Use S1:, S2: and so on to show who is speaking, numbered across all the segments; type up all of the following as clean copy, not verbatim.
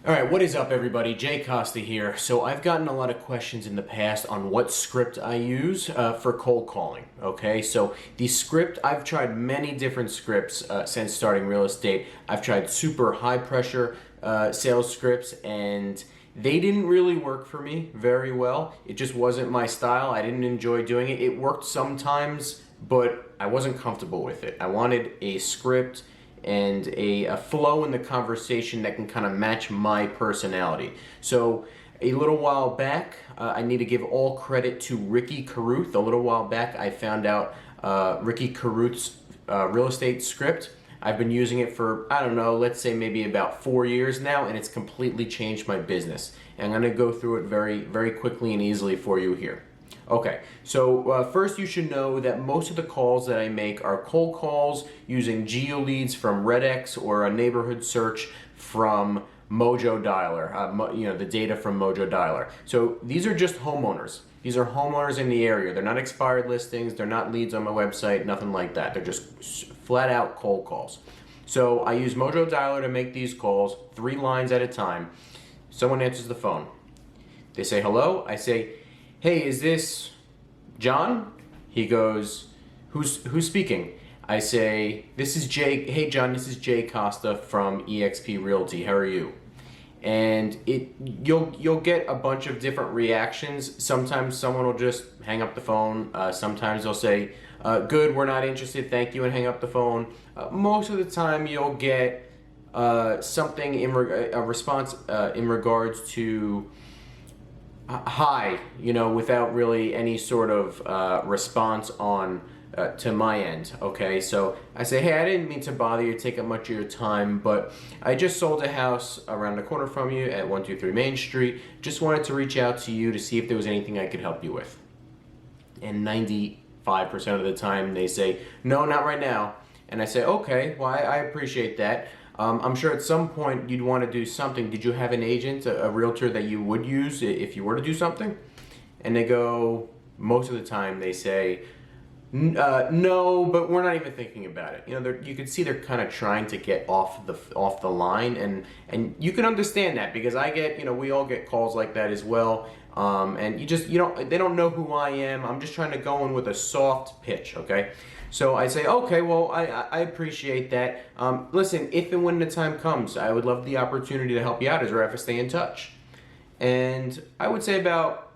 S1: All right, what is up, everybody? Jay Costa here. So I've gotten a lot of questions in the past on what script I use for cold calling. Okay, so the script, I've tried many different scripts since starting real estate. I've tried super high pressure sales scripts, and they didn't really work for me very well. It just wasn't my style. I didn't enjoy doing it. It worked sometimes, but I wasn't comfortable with it. I wanted a script and a flow in the conversation that can kind of match my personality. So a little while back, I need to give all credit to Ricky Carruth. A little while back, I found out Ricky Carruth's real estate script. I've been using it for, I don't know, let's say maybe about 4 years now, and it's completely changed my business. And I'm going to go through it very, very quickly and easily for you here. Okay, so first you should know that most of the calls that I make are cold calls using GeoLeads from RedX or a neighborhood search from Mojo Dialer, the data from Mojo Dialer. So these are just homeowners. These are homeowners in the area. They're not expired listings. They're not leads on my website, nothing like that. They're just flat out cold calls. So I use Mojo Dialer to make these calls, 3 lines at a time. Someone answers the phone. They say hello. I say, "Hey, is this John?" He goes, who's speaking? I say, "This is Jay. Hey, John, this is Jay Costa from eXp Realty. How are you?" And you'll get a bunch of different reactions. Sometimes someone will just hang up the phone. Sometimes they'll say, "Good, we're not interested, thank you," and hang up the phone. Most of the time you'll get something a response in regards to hi, without really any sort of response on to my end. Okay, so I say, "Hey, I didn't mean to bother you, take up much of your time, but I just sold a house around the corner from you at 123 Main Street. Just wanted to reach out to you to see if there was anything I could help you with." And 95% of the time they say, "No, not right now." And I say, "Okay, well, I appreciate that. I'm sure at some point you'd want to do something. Did you have an agent, a realtor that you would use if you were to do something?" And they go, most of the time they say, "No, but we're not even thinking about it." You can see they're kind of trying to get off the line, and you can understand that because we all get calls like that as well. And they don't know who I am. I'm just trying to go in with a soft pitch, okay? So I say, "Okay, well, I appreciate that. Listen, if and when the time comes, I would love the opportunity to help you out. Is there ever stay in touch?" And I would say about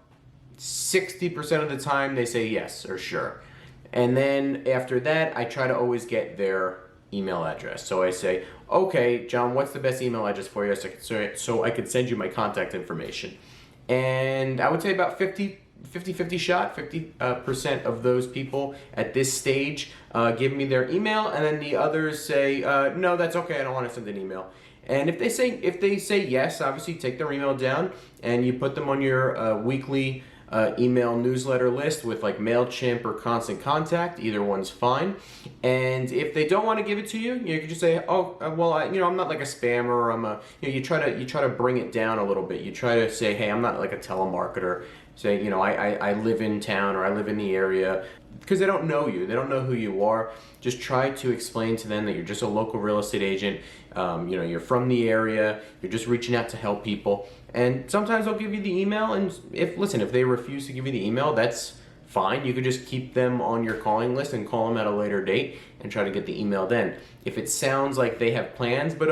S1: 60% of the time they say yes or sure. And then after that, I try to always get their email address. So I say, "Okay, John, what's the best email address for you so I could send you my contact information?" And I would say about 50 shot, 50% of those people at this stage give me their email, and then the others say, "No, that's okay, I don't want to send an email." And if they say yes, obviously take their email down and you put them on your weekly email newsletter list with like MailChimp or Constant Contact. Either one's fine. And if they don't want to give it to you, you can just say, "Oh, well, I'm not like a spammer. You try to bring it down a little bit. You try to say, "Hey, I'm not like a telemarketer." Say, I live in town or I live in the area," because they don't know you. They don't know who you are. Just try to explain to them that you're just a local real estate agent. You're from the area. You're just reaching out to help people. And sometimes they'll give you the email. And if they refuse to give you the email, that's fine. You could just keep them on your calling list and call them at a later date and try to get the email then. If it sounds like they have plans but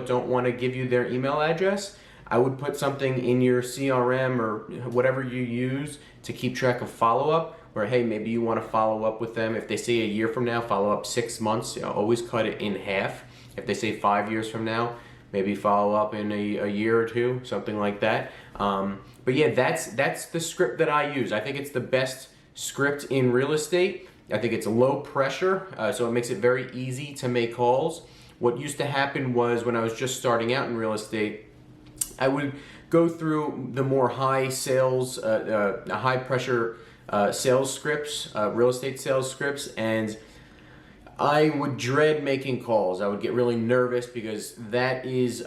S1: don't want to give you their email address, I would put something in your CRM or whatever you use to keep track of follow-up, where, hey, maybe you want to follow up with them. If they say a year from now, follow up 6 months. Always cut it in half. If they say 5 years from now, maybe follow up in a year or two, something like that. But yeah, that's the script that I use. I think it's the best script in real estate. I think it's low pressure, so it makes it very easy to make calls. What used to happen was when I was just starting out in real estate, I would go through the more high pressure sales scripts, real estate sales scripts, and I would dread making calls. I would get really nervous because that is,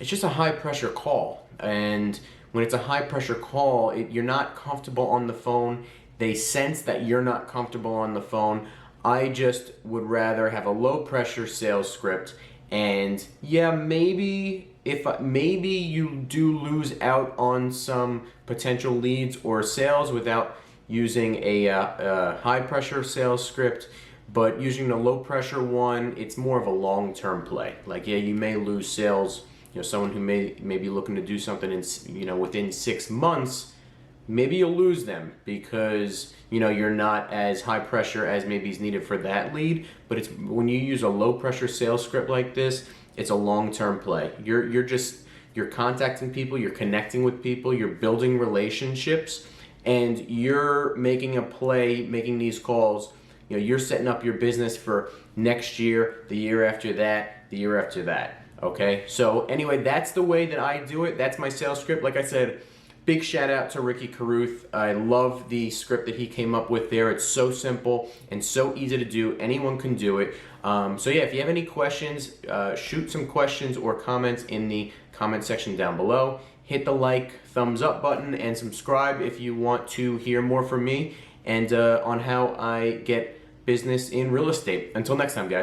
S1: it's just a high pressure call. And when it's a high pressure call, you're not comfortable on the phone. They sense that you're not comfortable on the phone. I just would rather have a low pressure sales script, and yeah, maybe if maybe you do lose out on some potential leads or sales without using a high pressure sales script, but using the low pressure one, it's more of a long-term play. Like, yeah, you may lose sales. Someone who may be looking to do something in within 6 months, maybe you'll lose them because you're not as high pressure as maybe is needed for that lead. But it's when you use a low pressure sales script like this, it's a long-term play. You're contacting people, you're connecting with people, you're building relationships, and you're making a play, making these calls. You're setting up your business for next year, the year after that, the year after that. Okay? So anyway, that's the way that I do it. That's my sales script. Like I said, big shout out to Ricky Carruth. I love the script that he came up with there. It's so simple and so easy to do. Anyone can do it. So yeah, if you have any questions, shoot some questions or comments in the comment section down below. Hit the like, thumbs up button, and subscribe if you want to hear more from me and on how I get business in real estate. Until next time, guys.